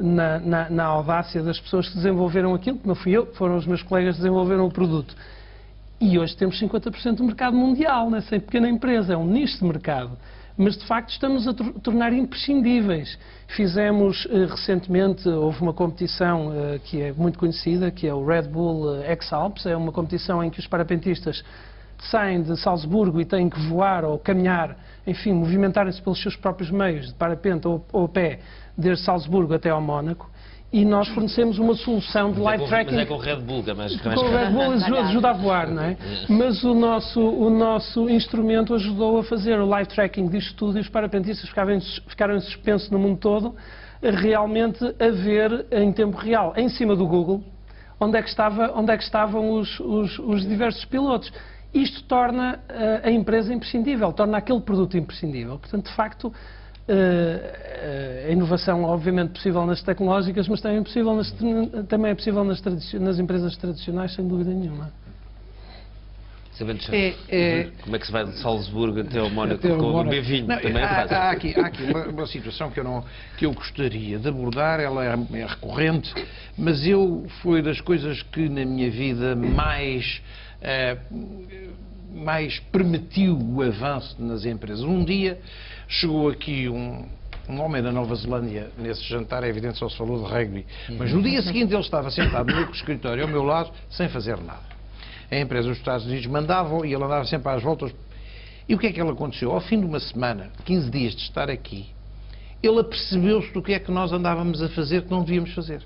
E: na audácia das pessoas que desenvolveram aquilo, que não fui eu, foram os meus colegas que desenvolveram o produto. E hoje temos 50% do mercado mundial nessa pequena empresa, é um nicho de mercado. Mas, de facto, estamos a tornar imprescindíveis. Fizemos, recentemente, houve uma competição que é muito conhecida, que é o Red Bull X-Alps, é uma competição em que os parapentistas saem de Salzburgo e têm que voar ou caminhar, enfim, movimentarem-se pelos seus próprios meios, de parapente ou a pé, desde Salzburgo até ao Mónaco, e nós fornecemos uma solução de live tracking.
A: Mas é com o Red Bull,
E: com o Red Bull ajuda a voar, não é? Mas o nosso instrumento ajudou a fazer o live tracking disto tudo e os parapentistas ficaram em suspenso no mundo todo, realmente a ver em tempo real, em cima do Google, onde é que estavam os diversos pilotos. Isto torna a empresa imprescindível, torna aquele produto imprescindível. Portanto, de facto, a inovação, obviamente, possível nas tecnológicas, mas também é possível nas empresas tradicionais, sem dúvida nenhuma.
A: Como é que se vai de Salzburgo até ao Mónaco com o B20? Também
F: há aqui uma situação que eu gostaria de abordar, ela é recorrente, mas foi das coisas que na minha vida mais permitiu o avanço nas empresas. Um dia chegou aqui um homem da Nova Zelândia, nesse jantar, é evidente, só se falou de rugby, mas no dia seguinte ele estava sentado no meu escritório ao meu lado, sem fazer nada. A empresa dos Estados Unidos mandavam e ele andava sempre às voltas. E o que é que ele aconteceu? Ao fim de uma semana, 15 dias de estar aqui, ele apercebeu-se do que é que nós andávamos a fazer que não devíamos fazer.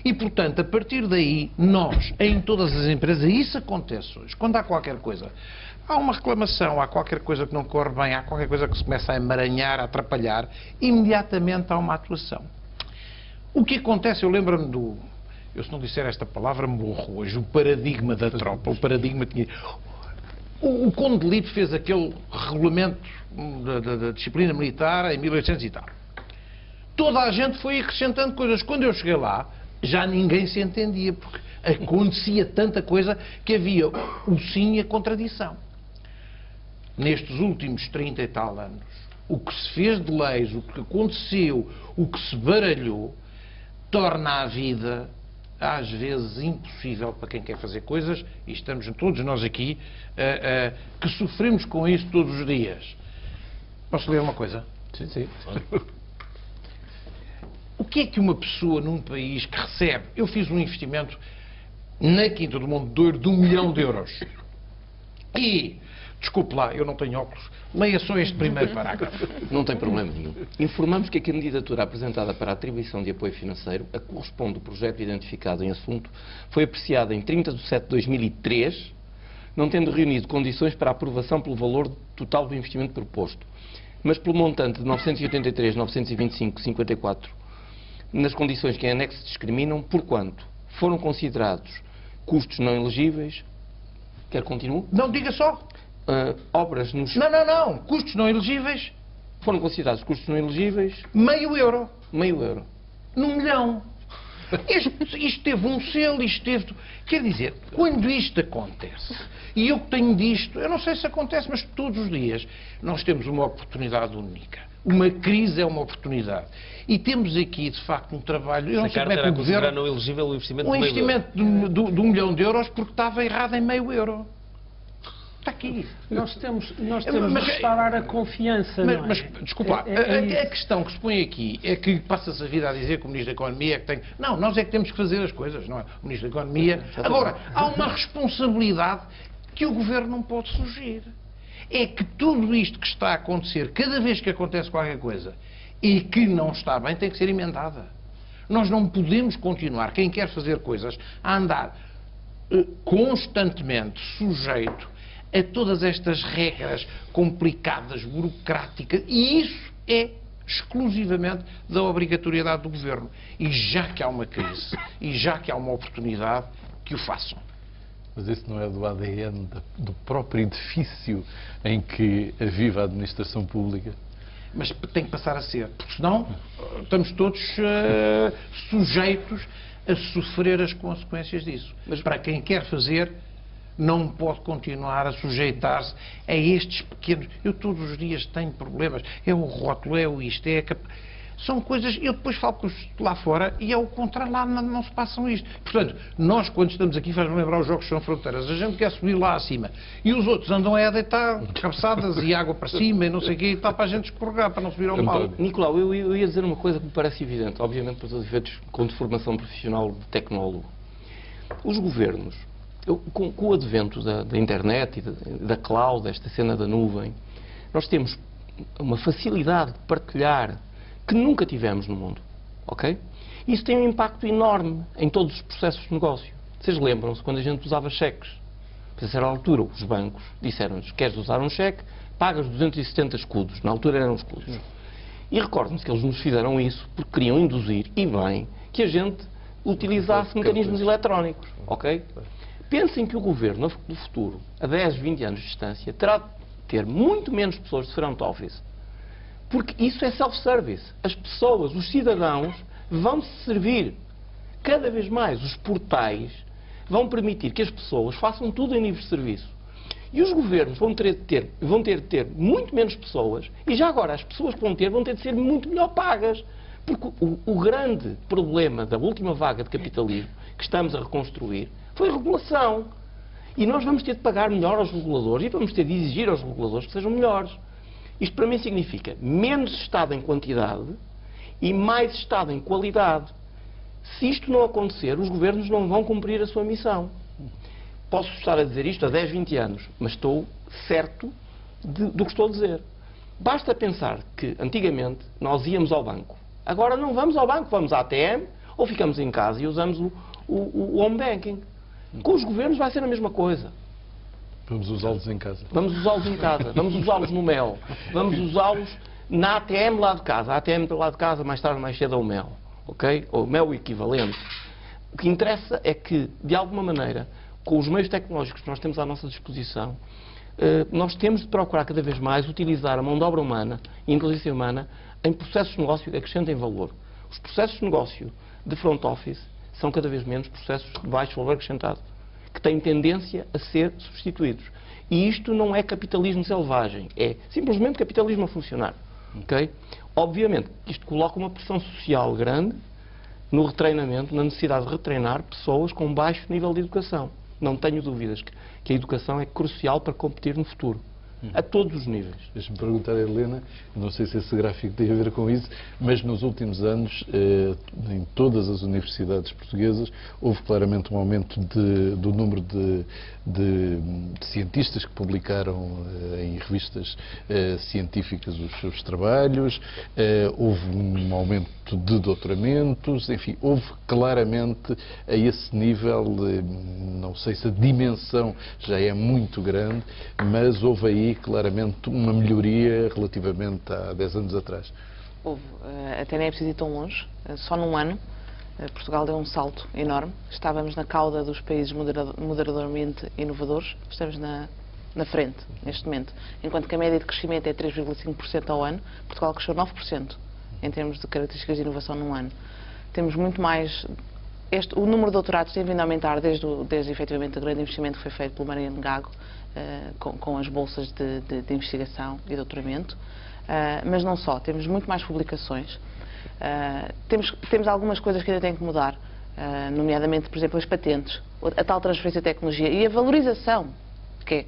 F: E, portanto, a partir daí, nós, em todas as empresas, isso acontece hoje, quando há qualquer coisa, há uma reclamação, há qualquer coisa que não corre bem, há qualquer coisa que se começa a emaranhar, a atrapalhar, imediatamente há uma atuação. O que acontece, eu lembro-me eu se não disser esta palavra morro hoje, o paradigma da tropa, o paradigma tinha... O Conde de Lippe fez aquele regulamento da disciplina militar em 1800 e tal. Toda a gente foi acrescentando coisas. Quando eu cheguei lá, já ninguém se entendia, porque acontecia tanta coisa que havia o sim e a contradição. Nestes últimos 30 e tal anos, o que se fez de leis, o que aconteceu, o que se baralhou, torna a vida, às vezes, impossível para quem quer fazer coisas, e estamos todos nós aqui, que sofremos com isso todos os dias. Posso ler uma coisa?
B: Sim, sim.
F: O que é que uma pessoa num país que recebe... Eu fiz um investimento na Quinta do Monte de Ouro de 1 milhão de euros. E, desculpe lá, eu não tenho óculos, leia só este primeiro parágrafo.
C: Não tem problema nenhum. Informamos que a candidatura apresentada para a atribuição de apoio financeiro, a que corresponde o projeto identificado em assunto, foi apreciada em 30 de setembro de 2003, não tendo reunido condições para a aprovação pelo valor total do investimento proposto, mas pelo montante de 983.925,54, nas condições que em anexo discriminam, porquanto foram considerados custos não elegíveis. Quer continuo?
F: Não, diga só.
C: Obras nos...
F: Não. Custos não elegíveis.
C: Foram considerados custos não elegíveis...
F: Meio euro.
C: Meio euro.
F: Num milhão. Isto teve um selo, isto teve... Quer dizer, quando isto acontece, e eu que tenho disto, eu não sei se acontece, mas todos os dias, nós temos uma oportunidade única. Uma crise é uma oportunidade. E temos aqui, de facto, um trabalho... Eu não sei como é que o governo...
A: não elegível o investimento
F: de 1 de 1 milhão de euros porque estava errado em meio euro. Está aqui.
E: Nós temos de restaurar a confiança.
F: Mas desculpa lá, a questão que se põe aqui é que passa-se a vida a dizer que o Ministro da Economia é que tem... Não, nós é que temos que fazer as coisas, não é? O Ministro da Economia... Agora, há uma responsabilidade que o Governo não pode fugir. É que tudo isto que está a acontecer, cada vez que acontece qualquer coisa e que não está bem, tem que ser emendada. Nós não podemos continuar, quem quer fazer coisas, a andar constantemente sujeito a todas estas regras complicadas, burocráticas, e isso é exclusivamente da obrigatoriedade do Governo. E já que há uma crise, e já que há uma oportunidade, que o façam.
B: Mas isso não é do ADN do próprio edifício em que vive a administração pública?
F: Mas tem que passar a ser, porque senão estamos todos sujeitos a sofrer as consequências disso. Mas para quem quer fazer, não pode continuar a sujeitar-se a estes pequenos... Eu todos os dias tenho problemas. É o rótulo, é o isto, é a... São coisas... Eu depois falo com os lá fora e é o contrário, lá não se passam isto. Portanto, nós quando estamos aqui faz-me lembrar os Jogos São Fronteiras. A gente quer subir lá acima. E os outros andam a deitar cabeçadas e água para cima e não sei o quê e tal, para a gente escorregar, para não subir ao mal.
C: Nicolau, eu ia dizer uma coisa que me parece evidente, obviamente para todos os efeitos com formação profissional de tecnólogo. Os governos, com o advento da internet e da cloud, esta cena da nuvem, nós temos uma facilidade de partilhar que nunca tivemos no mundo, ok? Isso tem um impacto enorme em todos os processos de negócio. Vocês lembram-se quando a gente usava cheques? A certa altura, os bancos disseram-nos, queres usar um cheque, pagas 270 escudos. Na altura eram escudos. E recordem-se que eles nos fizeram isso porque queriam induzir, e bem, que a gente utilizasse mecanismos eletrónicos, ok? Pensem que o governo do futuro, a 10, 20 anos de distância, terá de ter muito menos pessoas de front office. Porque isso é self-service. As pessoas, os cidadãos, vão se servir. Cada vez mais os portais vão permitir que as pessoas façam tudo em livre serviço. E os governos vão ter de ter muito menos pessoas, e já agora as pessoas que vão ter de ser muito melhor pagas. Porque o grande problema da última vaga de capitalismo que estamos a reconstruir foi a regulação. E nós vamos ter de pagar melhor aos reguladores e vamos ter de exigir aos reguladores que sejam melhores. Isto para mim significa menos Estado em quantidade e mais Estado em qualidade. Se isto não acontecer, os governos não vão cumprir a sua missão. Posso estar a dizer isto há 10, 20 anos, mas estou certo do que estou a dizer. Basta pensar que antigamente nós íamos ao banco. Agora não vamos ao banco, vamos à ATM ou ficamos em casa e usamos o home banking. Com os governos vai ser a mesma coisa.
B: Vamos usá-los em casa.
C: Vamos usá-los em casa, vamos usá-los no mel, vamos usá-los na ATM lá de casa. A ATM lá de casa, mais tarde ou mais cedo, é o mel. Ok? Ou o mel equivalente. O que interessa é que, de alguma maneira, com os meios tecnológicos que nós temos à nossa disposição, nós temos de procurar cada vez mais utilizar a mão de obra humana e a inteligência humana em processos de negócio que acrescentem valor. Os processos de negócio de front office são cada vez menos processos de baixo valor acrescentado, que têm tendência a ser substituídos. E isto não é capitalismo selvagem, é simplesmente capitalismo a funcionar. Okay? Obviamente, isto coloca uma pressão social grande no retreinamento, na necessidade de retreinar pessoas com baixo nível de educação. Não tenho dúvidas que a educação é crucial para competir no futuro. A todos os níveis.
B: Deixa-me perguntar a Helena, não sei se esse gráfico tem a ver com isso, mas nos últimos anos, em todas as universidades portuguesas, houve claramente um aumento do número de cientistas que publicaram em revistas científicas os seus trabalhos, houve um aumento de doutoramentos, enfim, houve claramente a esse nível, não sei se a dimensão já é muito grande, mas houve aí claramente uma melhoria relativamente a 10 anos atrás.
D: Houve. Até nem é preciso ir tão longe. Só num ano, Portugal deu um salto enorme. Estávamos na cauda dos países moderadamente inovadores. Estamos na frente, neste momento. Enquanto que a média de crescimento é 3,5% ao ano, Portugal cresceu 9% em termos de características de inovação num ano. Temos muito mais... O número de doutorados tem vindo a aumentar desde efetivamente o grande investimento que foi feito pelo Mariano Gago, com as bolsas de investigação e doutoramento, mas não só, temos muito mais publicações, temos algumas coisas que ainda têm que mudar, nomeadamente, por exemplo, as patentes, a tal transferência de tecnologia e a valorização que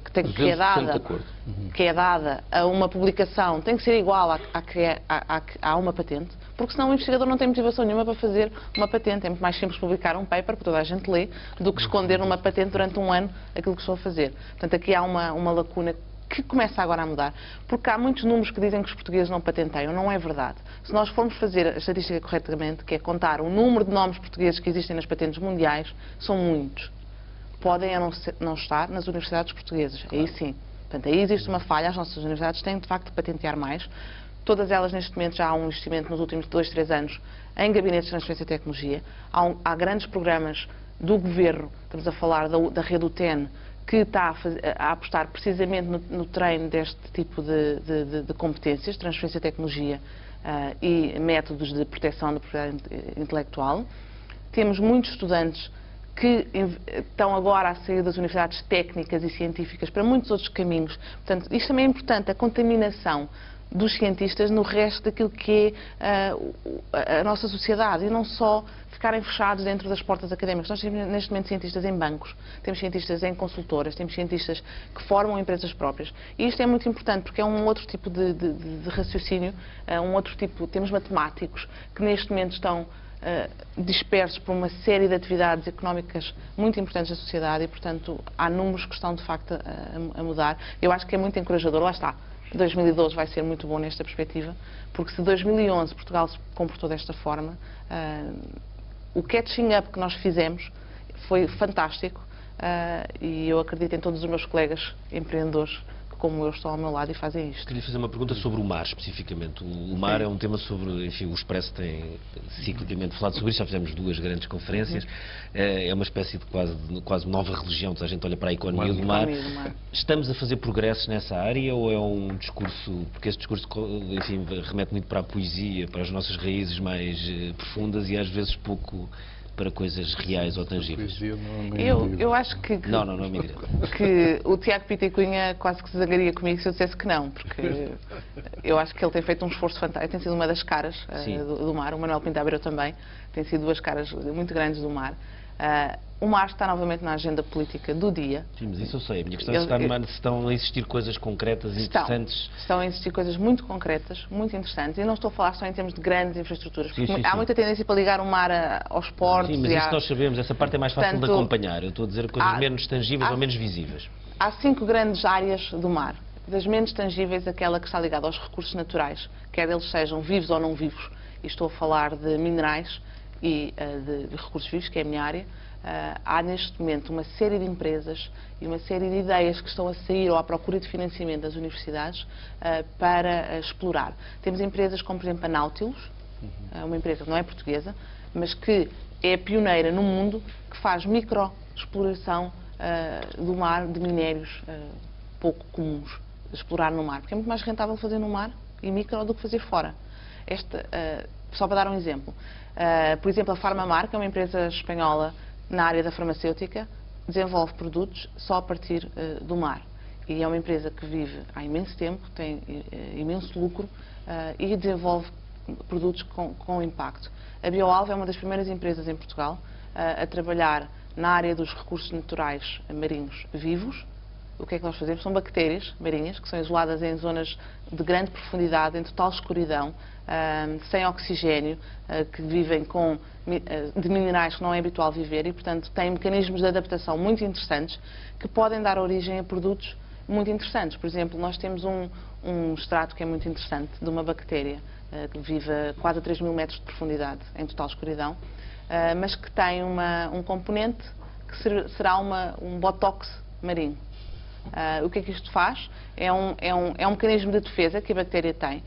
D: é dada a uma publicação tem que ser igual a uma patente, porque senão o investigador não tem motivação nenhuma para fazer uma patente. É muito mais simples publicar um paper que toda a gente lê do que esconder numa patente durante um ano aquilo que estou a fazer. Portanto, aqui há uma lacuna que começa agora a mudar, porque há muitos números que dizem que os portugueses não patenteiam. Não é verdade. Se nós formos fazer a estatística corretamente, que é contar o número de nomes portugueses que existem nas patentes mundiais, são muitos. Podem não estar nas universidades portuguesas. Aí sim. Portanto, aí existe uma falha. As nossas universidades têm, de facto, de patentear mais. Todas elas, neste momento, já há um investimento nos últimos 2, 3 anos em gabinetes de transferência de tecnologia. Há grandes programas do Governo, estamos a falar da rede UTN, que está a apostar precisamente no treino deste tipo de competências, transferência de tecnologia e métodos de proteção da propriedade intelectual. Temos muitos estudantes que estão agora a sair das universidades técnicas e científicas para muitos outros caminhos. Portanto, isto também é importante, a contaminação dos cientistas no resto daquilo que é a nossa sociedade e não só ficarem fechados dentro das portas académicas. Nós temos neste momento cientistas em bancos, temos cientistas em consultoras, temos cientistas que formam empresas próprias. E isto é muito importante porque é um outro tipo de raciocínio, um outro tipo, temos matemáticos que neste momento estão dispersos por uma série de atividades económicas muito importantes da sociedade e, portanto, há números que estão de facto a mudar. Eu acho que é muito encorajador, lá está. 2012 vai ser muito bom nesta perspectiva, porque se 2011 Portugal se comportou desta forma, o catching up que nós fizemos foi fantástico e eu acredito em todos os meus colegas empreendedores que, como eu, estão ao meu lado e fazem isto.
A: Queria fazer uma pergunta sobre o mar, especificamente. O mar é um tema sobre, enfim, o Expresso tem ciclicamente falado sobre isso, já fizemos 2 grandes conferências. É uma espécie de quase nova religião, toda a gente olha para a economia do mar. Estamos a fazer progressos nessa área ou é um discurso, porque esse discurso, enfim, remete muito para a poesia, para as nossas raízes mais profundas e às vezes pouco para coisas reais ou tangíveis?
D: Eu acho que
A: não é mentira.
D: Que o Tiago Pita Cunha quase que se zangaria comigo se eu dissesse que não, porque eu acho que ele tem feito um esforço fantástico, tem sido uma das caras do mar, o Manuel Pinto Abreu também, tem sido 2 caras muito grandes do mar. O mar está novamente na agenda política do dia.
A: Sim, mas isso eu sei. A minha questão é se estão a existir coisas concretas e interessantes.
D: Estão a existir coisas muito concretas, muito interessantes. E não estou a falar só em termos de grandes infraestruturas. Porque há muita tendência para ligar o mar aos portos.
A: Sim, mas isso nós sabemos. Essa parte é mais fácil de acompanhar. Eu estou a dizer coisas menos tangíveis ou menos visíveis.
D: Há 5 grandes áreas do mar. Das menos tangíveis, aquela que está ligada aos recursos naturais, quer eles sejam vivos ou não vivos. E estou a falar de minerais e de recursos vivos, que é a minha área. Há neste momento uma série de empresas e uma série de ideias que estão a sair ou à procura de financiamento das universidades para explorar. Temos empresas como, por exemplo, a Nautilus, uma empresa que não é portuguesa, mas que é pioneira no mundo, que faz microexploração do mar de minérios pouco comuns, de explorar no mar, porque é muito mais rentável fazer no mar e micro do que fazer fora. Só para dar um exemplo, por exemplo, a Farmamar, que é uma empresa espanhola na área da farmacêutica, desenvolve produtos só a partir do mar. E é uma empresa que vive há imenso tempo, tem imenso lucro e desenvolve produtos com impacto. A BioAlva é uma das primeiras empresas em Portugal a trabalhar na área dos recursos naturais marinhos vivos. O que é que nós fazemos? São bactérias marinhas que são isoladas em zonas de grande profundidade, em total escuridão, sem oxigênio, que vivem de minerais que não é habitual viver e, portanto, têm mecanismos de adaptação muito interessantes que podem dar origem a produtos muito interessantes. Por exemplo, nós temos um extrato que é muito interessante de uma bactéria que vive a quase a 3.000 metros de profundidade, em total escuridão, mas que tem um componente que será um botox marinho. O que é que isto faz? É um mecanismo de defesa que a bactéria tem,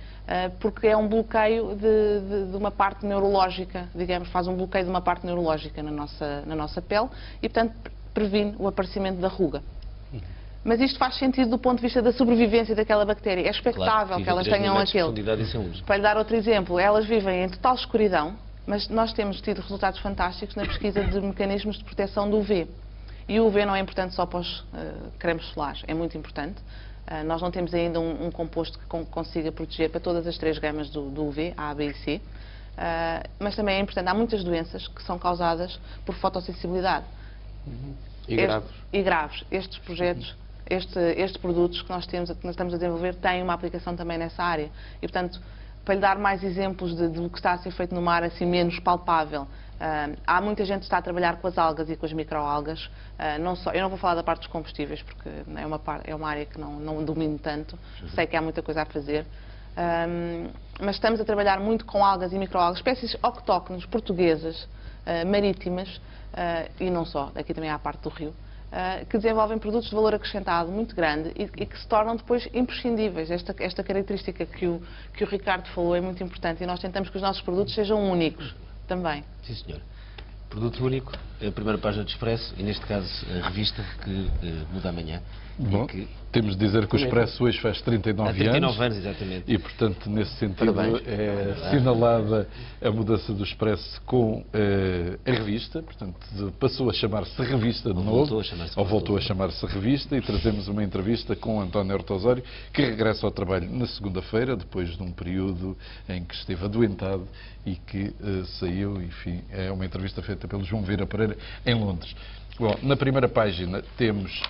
D: porque é um bloqueio de uma parte neurológica, digamos, faz um bloqueio de uma parte neurológica na nossa pele e, portanto, previne o aparecimento da ruga. Mas isto faz sentido do ponto de vista da sobrevivência daquela bactéria. É expectável que elas tenham aquilo. Para lhe dar outro exemplo, elas vivem em total escuridão, mas nós temos tido resultados fantásticos na pesquisa de mecanismos de proteção do UV. E o UV não é importante só para os cremes solares, é muito importante. Nós não temos ainda um composto que consiga proteger para todas as 3 gamas do UV, A, B e C. Mas também é importante, há muitas doenças que são causadas por fotossensibilidade.
C: E graves.
D: Estes projetos, estes produtos que nós estamos a desenvolver têm uma aplicação também nessa área. E, portanto, para lhe dar mais exemplos do que está a ser feito no mar, assim menos palpável, há muita gente que está a trabalhar com as algas e com as microalgas. Eu não vou falar da parte dos combustíveis, porque é uma área que não domino tanto. Sei que há muita coisa a fazer. Mas estamos a trabalhar muito com algas e microalgas, espécies autóctones, portuguesas, marítimas, e não só, aqui também há a parte do rio, que desenvolvem produtos de valor acrescentado muito grande e que se tornam depois imprescindíveis. Esta característica que o Ricardo falou é muito importante e nós tentamos que os nossos produtos sejam únicos também.
A: Sim, senhor. Produto único, a primeira página do Expresso e, neste caso, a revista que muda amanhã.
B: Bom, temos de dizer que o Expresso hoje faz 39
A: Há 39 anos, exatamente.
B: E, portanto, nesse sentido,
C: Parabéns.
B: é assinalada a mudança do Expresso com a revista. Portanto, passou a chamar-se Revista de novo. Ou voltou a chamar-se Revista. E trazemos uma entrevista com António Horta Osório, que regressa ao trabalho na segunda-feira, depois de um período em que esteve adoentado e que saiu. Enfim, é uma entrevista feita pelo João Vieira Pereira em Londres. Bom, na primeira página temos...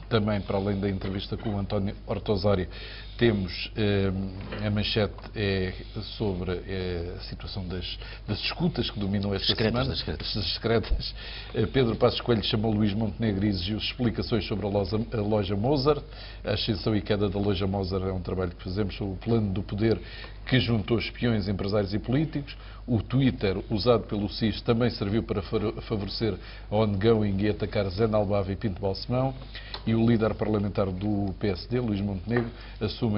B: também, para além da entrevista com o António Horta Osório, temos a manchete sobre a situação das escutas que dominam esta semana. Das secretas. Pedro Passos Coelho chamou Luís Montenegro e exigiu explicações sobre a loja Mozart. A ascensão e queda da loja Mozart é um trabalho que fazemos sobre o plano do poder que juntou espiões, empresários e políticos. O Twitter, usado pelo SIS, também serviu para favorecer a ongoing e atacar Zé Nalbava e Pinto Balsemão. E o líder parlamentar do PSD, Luís Montenegro, assume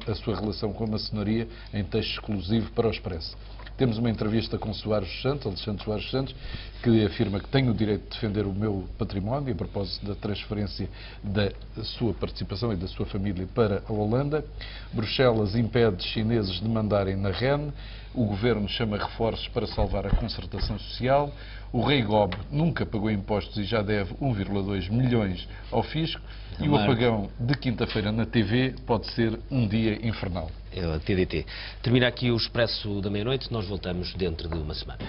B: a sua relação com a maçonaria em texto exclusivo para o Expresso. Temos uma entrevista com Alexandre Soares Santos, que afirma que tenho o direito de defender o meu património a propósito da transferência da sua participação e da sua família para a Holanda. Bruxelas impede chineses de mandarem na REN. O governo chama reforços para salvar a concertação social. O Rei Gob nunca pagou impostos e já deve 1,2 milhões ao fisco. E o apagão de quinta-feira na TV pode ser um dia infernal.
A: É o TDT. Termina aqui o Expresso da Meia-Noite. Nós voltamos dentro de uma semana.